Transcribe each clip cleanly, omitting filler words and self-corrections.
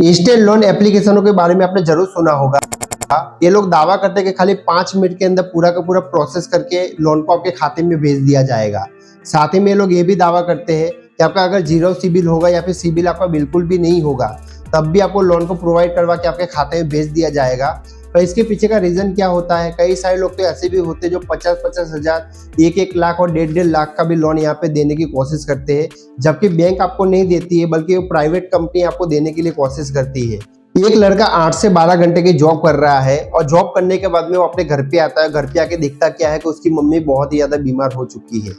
Instant loan एप्लीकेशनों के बारे में आपने जरूर सुना होगा। ये लोग दावा करते हैं कि खाली 5 मिनट के अंदर पूरा का पूरा प्रोसेस करके लोन को आपके खाते में भेज दिया जाएगा। साथ ही में ये लोग ये भी दावा करते हैं कि आपका अगर जीरो सिबिल होगा या फिर सिबिल आपका बिल्कुल भी नहीं होगा तब भी आपको लोन को प्रोवाइड करवा के आपके खाते में भेज दिया जाएगा। तो इसके पीछे का रीजन क्या होता है? कई सारे लोग तो ऐसे भी होते हैं जो 50-50 हजार, 1-1 लाख और 1.5 लाख का भी लोन यहाँ पे देने की कोशिश करते हैं, जबकि बैंक आपको नहीं देती है बल्कि वो प्राइवेट कंपनी आपको देने के लिए कोशिश करती है। एक लड़का 8 से 12 घंटे की जॉब कर रहा है और जॉब करने के बाद में वो अपने घर पे आता है। घर पे आके दिखता क्या है कि उसकी मम्मी बहुत ही ज्यादा बीमार हो चुकी है।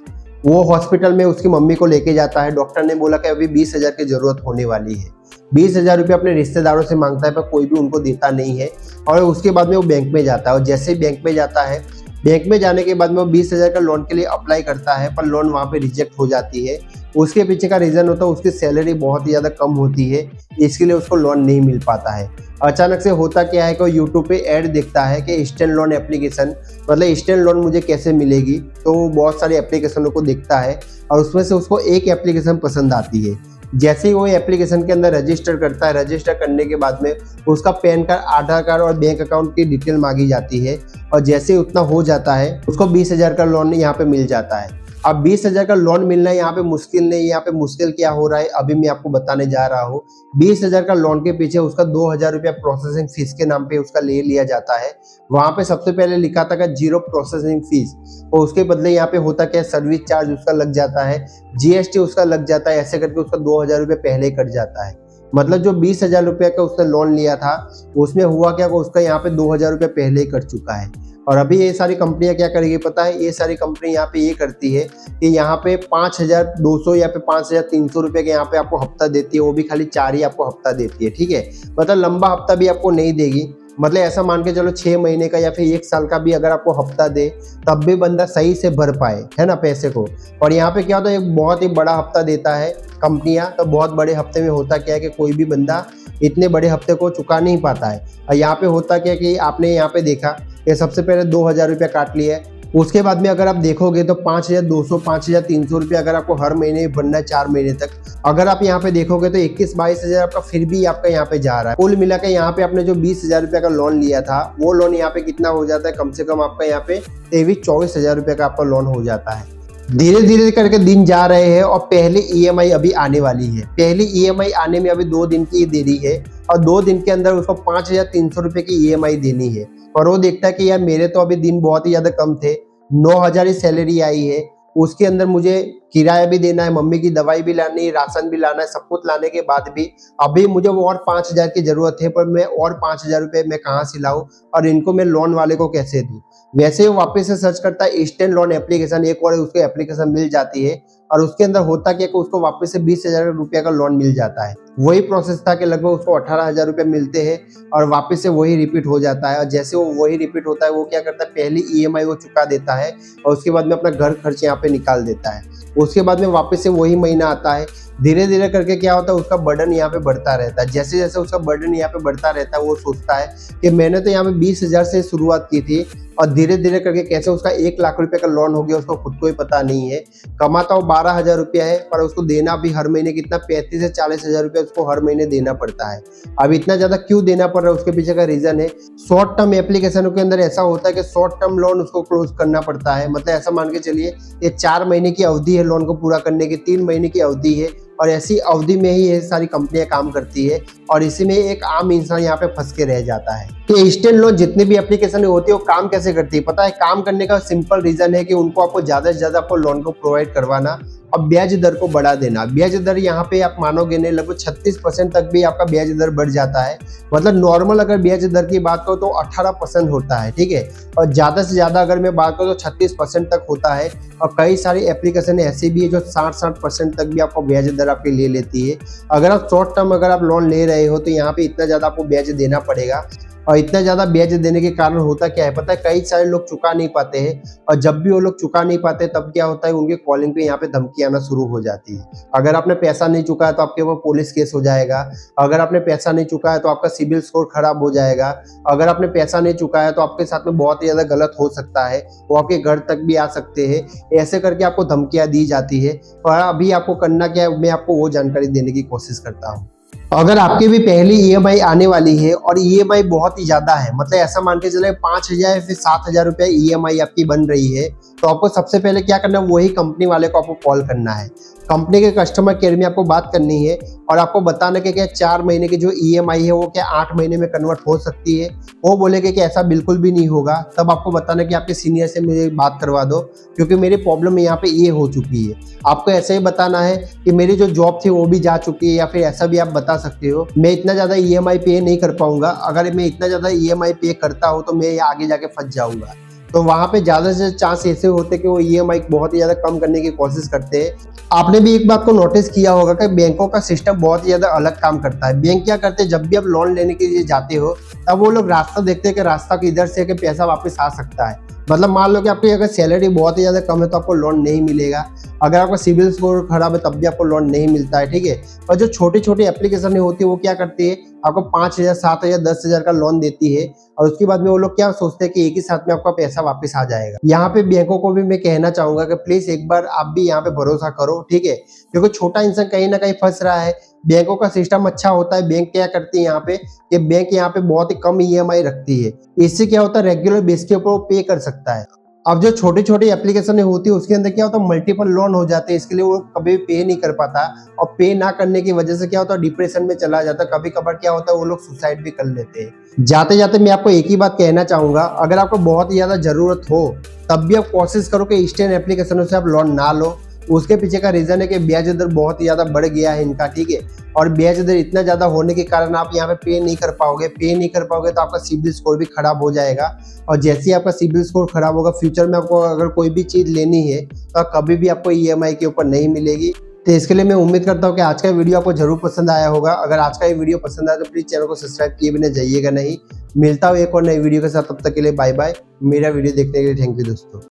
वो हॉस्पिटल में उसकी मम्मी को लेके जाता है। डॉक्टर ने बोला कि अभी 20,000 की जरूरत होने वाली है। 20,000 रुपये अपने रिश्तेदारों से मांगता है पर कोई भी उनको देता नहीं है। और उसके बाद में वो बैंक में जाता है और जैसे ही बैंक में जाता है, बैंक में जाने के बाद में वो 20,000 का लोन के लिए अप्लाई करता है पर लोन वहाँ पे रिजेक्ट हो जाती है। उसके पीछे का रीजन होता है उसकी सैलरी बहुत ही ज़्यादा कम होती है, इसके लिए उसको लोन नहीं मिल पाता है। अचानक से होता क्या है कि वो यूट्यूब पे ऐड दिखता है कि इंस्टेंट लोन एप्लीकेशन, मतलब इंस्टेंट लोन मुझे कैसे मिलेगी। तो वो बहुत सारी एप्लीकेशनों को देखता है और उसमें से उसको एक एप्लीकेशन पसंद आती है। जैसे ही वो एप्लीकेशन के अंदर रजिस्टर करता है, रजिस्टर करने के बाद में उसका पैन कार्ड, आधार कार्ड और बैंक अकाउंट की डिटेल मांगी जाती है और जैसे ही उतना हो जाता है उसको 20,000 का लोन यहाँ पे मिल जाता है। अब 20,000 का लोन मिलना यहाँ पे मुश्किल नहीं, यहाँ पे मुश्किल क्या हो रहा है अभी मैं आपको बताने जा रहा हूँ। 20,000 का लोन के पीछे उसका 2,000 रुपया प्रोसेसिंग फीस के नाम पे उसका ले लिया जाता है। वहां पे सबसे पहले लिखा था कि 0 प्रोसेसिंग फीस, और उसके बदले यहाँ पे होता क्या है, सर्विस चार्ज उसका लग जाता है, जीएसटी उसका लग जाता है। ऐसे करके उसका 2,000 रुपये पहले कट जाता है। मतलब जो 20,000 रुपये का उसने लोन लिया था उसमें हुआ क्या, उसका यहाँ पे 2,000 रुपये पहले ही कट चुका है। और अभी ये सारी कंपनियां क्या करेगी पता है? ये सारी कंपनी यहाँ पे ये करती है कि यहाँ पे 5,200 या फिर 5,300 रुपये के यहाँ पे आपको हफ्ता देती है। वो भी खाली 4 ही आपको हफ्ता देती है, ठीक है। मतलब लंबा हफ्ता भी आपको नहीं देगी। मतलब ऐसा मान के चलो 6 महीने का या फिर 1 साल का भी अगर आपको हफ्ता दे तब भी बंदा सही से भर पाए, है ना, पैसे को। और यहाँ पे क्या होता है, एक बहुत ही बड़ा हफ्ता देता है कंपनियां। तो बहुत बड़े हफ्ते में होता क्या है कि कोई भी बंदा इतने बड़े हफ्ते को चुका नहीं पाता है। और यहाँ पे होता क्या कि आपने यहाँ पे देखा कि सबसे पहले 2,000 रुपया काट लिया है। उसके बाद में अगर आप देखोगे तो 5,200, 5,300 रुपया अगर आपको हर महीने भरना है 4 महीने तक। अगर आप यहाँ पे देखोगे तो 21-22 हजार आपका फिर भी आपका यहाँ पे जा रहा है। कुल मिला के यहाँ पे आपने जो 20,000 रुपया का लोन लिया था वो लोन यहाँ पे कितना हो जाता है, कम से कम आपका यहाँ पे 23-24 हजार रुपये का आपका लोन हो जाता है। धीरे धीरे करके दिन जा रहे हैं और पहली ईएमआई अभी आने वाली है। पहली ईएमआई आने में अभी 2 दिन की देरी है और 2 दिन के अंदर उसको 5,300 रुपये की ईएमआई देनी है। और वो देखता है कि यार मेरे तो अभी दिन बहुत ही ज्यादा कम थे, 9,000 ही सैलरी आई है, उसके अंदर मुझे किराया भी देना है, मम्मी की दवाई भी लानी है, राशन भी लाना है, सब कुछ लाने के बाद भी अभी मुझे वो और 5,000 की जरूरत है। पर मैं और 5,000 रुपये मैं कहाँ से लाऊं और इनको मैं लोन वाले को कैसे दूं। वैसे ही वापस से सर्च करता है इंस्टेंट लोन एप्लीकेशन, एक और उसको एप्लीकेशन मिल जाती है और उसके अंदर होता क्या कि उसको वापस से 20,000 रुपये का लोन मिल जाता है। वही प्रोसेस था कि लगभग उसको 18,000 रुपये मिलते हैं और वापस से वही रिपीट हो जाता है। और जैसे वो वही रिपीट होता है वो क्या करता है, पहली ईएमआई वो चुका देता है और उसके बाद में अपना घर खर्च यहाँ पे निकाल देता है। उसके बाद में वापस से वही महीना आता है। धीरे धीरे करके क्या होता है, उसका बर्डन यहाँ पे बढ़ता रहता है। जैसे जैसे उसका बर्डन यहाँ पे बढ़ता रहता है वो सोचता है कि मैंने तो यहाँ पे 20,000 से शुरुआत की थी और धीरे धीरे करके कैसे उसका 1 लाख रुपए का लोन हो गया उसको खुद को ही पता नहीं है। कमाता वो 12,000 रुपया है पर उसको देना भी हर महीने कितना, 35 से 40,000 रुपया उसको हर महीने देना पड़ता है। अब इतना ज्यादा क्यों देना पड़ रहा है, उसके पीछे का रीजन है शॉर्ट टर्म एप्लीकेशनों के अंदर ऐसा होता है कि शॉर्ट टर्म लोन उसको क्लोज करना पड़ता है। मतलब ऐसा मान के चलिए ये 4 महीने की अवधि है लोन को पूरा करने की, 3 महीने की अवधि है और ऐसी अवधि में ही ये सारी कंपनियां काम करती है और इसी में एक आम इंसान यहाँ पे फंस के रह जाता है। कि इंस्टेंट लोन जितने भी एप्लीकेशन होती है वो काम कैसे करती है पता है? काम करने का सिंपल रीजन है कि उनको आपको ज्यादा से ज्यादा आपको लोन को प्रोवाइड करवाना और ब्याज दर को बढ़ा देना। ब्याज दर यहाँ पे आप मानोगे नहीं, लगभग 36% तक भी आपका ब्याज दर बढ़ जाता है। मतलब नॉर्मल अगर ब्याज दर की बात करो तो 18% होता है, ठीक है, और ज्यादा से ज्यादा अगर मैं बात करूँ तो 36% तक होता है। और कई सारी एप्लीकेशन ऐसी भी है जो 60% तक भी आपको ब्याज दर आपकी ले लेती है। अगर आप शॉर्ट टर्म अगर आप लोन ले रहे हो तो यहाँ पे इतना ज्यादा आपको ब्याज देना पड़ेगा। और इतना ज्यादा ब्याज देने के कारण होता क्या है पता है, कई सारे लोग चुका नहीं पाते हैं और जब भी वो लोग चुका नहीं पाते तब क्या होता है, उनके कॉलिंग पे यहाँ पे धमकी आना शुरू हो जाती है। अगर आपने पैसा नहीं चुका है तो आपके ऊपर पुलिस केस हो जाएगा। अगर आपने पैसा नहीं चुका है तो आपका सिबिल स्कोर खराब हो जाएगा। अगर आपने पैसा नहीं चुका है तो आपके साथ में बहुत ही ज्यादा गलत हो सकता है, वो आपके घर तक भी आ सकते हैं। ऐसे करके आपको धमकियां दी जाती है। और अभी आपको करना क्या है, मैं आपको वो जानकारी देने की कोशिश करता हूँ। अगर आपकी भी पहली ईएमआई आने वाली है और ईएमआई बहुत ही ज्यादा है, मतलब ऐसा मान के चले 5,000 या फिर 7,000 रुपया ईएमआई आपकी बन रही है, तो आपको सबसे पहले क्या करना है, वही कंपनी वाले को आपको कॉल करना है। कंपनी के कस्टमर केयर में आपको बात करनी है और आपको बताना कि क्या 4 महीने की जो ईएमआई है वो क्या 8 महीने में कन्वर्ट हो सकती है। वो बोलेगे कि ऐसा बिल्कुल भी नहीं होगा। तब आपको बताना कि आपके सीनियर से मुझे बात करवा दो, क्योंकि मेरी प्रॉब्लम यहाँ पे ये हो चुकी है। आपको ऐसे ही बताना है कि मेरी जो जॉब थी वो भी जा चुकी है, या फिर ऐसा भी आप बता सकते हो मैं इतना ज़्यादा ईएमआई पे नहीं कर पाऊंगा। अगर मैं इतना ज़्यादा ईएमआई पे करता हूँ तो मैं आगे जाके फंस जाऊंगा। तो वहाँ पे ज़्यादा से चांस ऐसे होते हैं कि वो ईएमआई बहुत ही ज़्यादा कम करने की कोशिश करते हैं। आपने भी एक बात को नोटिस किया होगा कि बैंकों का सिस्टम बहुत ही ज़्यादा अलग काम करता है। बैंक क्या करते हैं, जब भी आप लोन लेने के लिए जाते हो तब वो लोग रास्ता देखते हैं कि रास्ता किधर से कि पैसा वापस आ सकता है। मतलब मान लो कि आपकी अगर सैलरी बहुत ही ज़्यादा कम है तो आपको लोन नहीं मिलेगा। अगर आपका सिविल स्कोर खराब है तब भी आपको लोन नहीं मिलता है, ठीक है। और जो छोटी छोटी एप्लीकेशन होती है वो क्या करती है, आपको 5,000, 7,000, 10,000 का लोन देती है और उसके बाद में वो लोग क्या सोचते हैं कि एक ही साथ में आपका पैसा वापस आ जाएगा। यहाँ पे बैंकों को भी मैं कहना चाहूंगा कि प्लीज एक बार आप भी यहाँ पे भरोसा करो, ठीक है। क्योंकि छोटा इंसान कहीं ना कहीं फंस रहा है। बैंकों का सिस्टम अच्छा होता है। बैंक क्या करती है यहाँ पे कि बैंक यहाँ पे बहुत ही कम ईएमआई रखती है। इससे क्या होता है, रेगुलर बेस के ऊपर वो पे कर सकता है। अब जो छोटी छोटी एप्लीकेशन होती है उसके अंदर क्या होता है, मल्टीपल लोन हो जाते हैं, इसके लिए वो कभी पे नहीं कर पाता और पे ना करने की वजह से क्या होता है, डिप्रेशन में चला जाता है। कभी कभार क्या होता है, वो लोग सुसाइड भी कर लेते हैं। जाते जाते मैं आपको एक ही बात कहना चाहूंगा, अगर आपको बहुत ही ज्यादा जरूरत हो तब भी आप कोशिश करो कि इंस्टेंट एप्लीकेशनों से आप लोन ना लो। उसके पीछे का रीजन है कि ब्याज दर बहुत ही ज्यादा बढ़ गया है इनका, ठीक है। और ब्याज दर इतना ज्यादा होने के कारण आप यहाँ पे नहीं कर पाओगे। पे नहीं कर पाओगे तो आपका सिबिल स्कोर भी खराब हो जाएगा। और जैसे ही आपका सिबिल स्कोर खराब होगा, फ्यूचर में आपको अगर कोई भी चीज लेनी है तो कभी भी आपको ईएमआई के ऊपर नहीं मिलेगी। तो इसके लिए मैं उम्मीद करता हूँ कि आज का वीडियो आपको जरूर पसंद आया होगा। अगर आज का ये वीडियो पसंद आया तो प्लीज चैनल को सब्सक्राइब किए बिना जाइएगा नहीं। मिलता हूँ एक और नई वीडियो के साथ, तब तक के लिए बाय बाय। मेरा वीडियो देखने के लिए थैंक यू दोस्तों।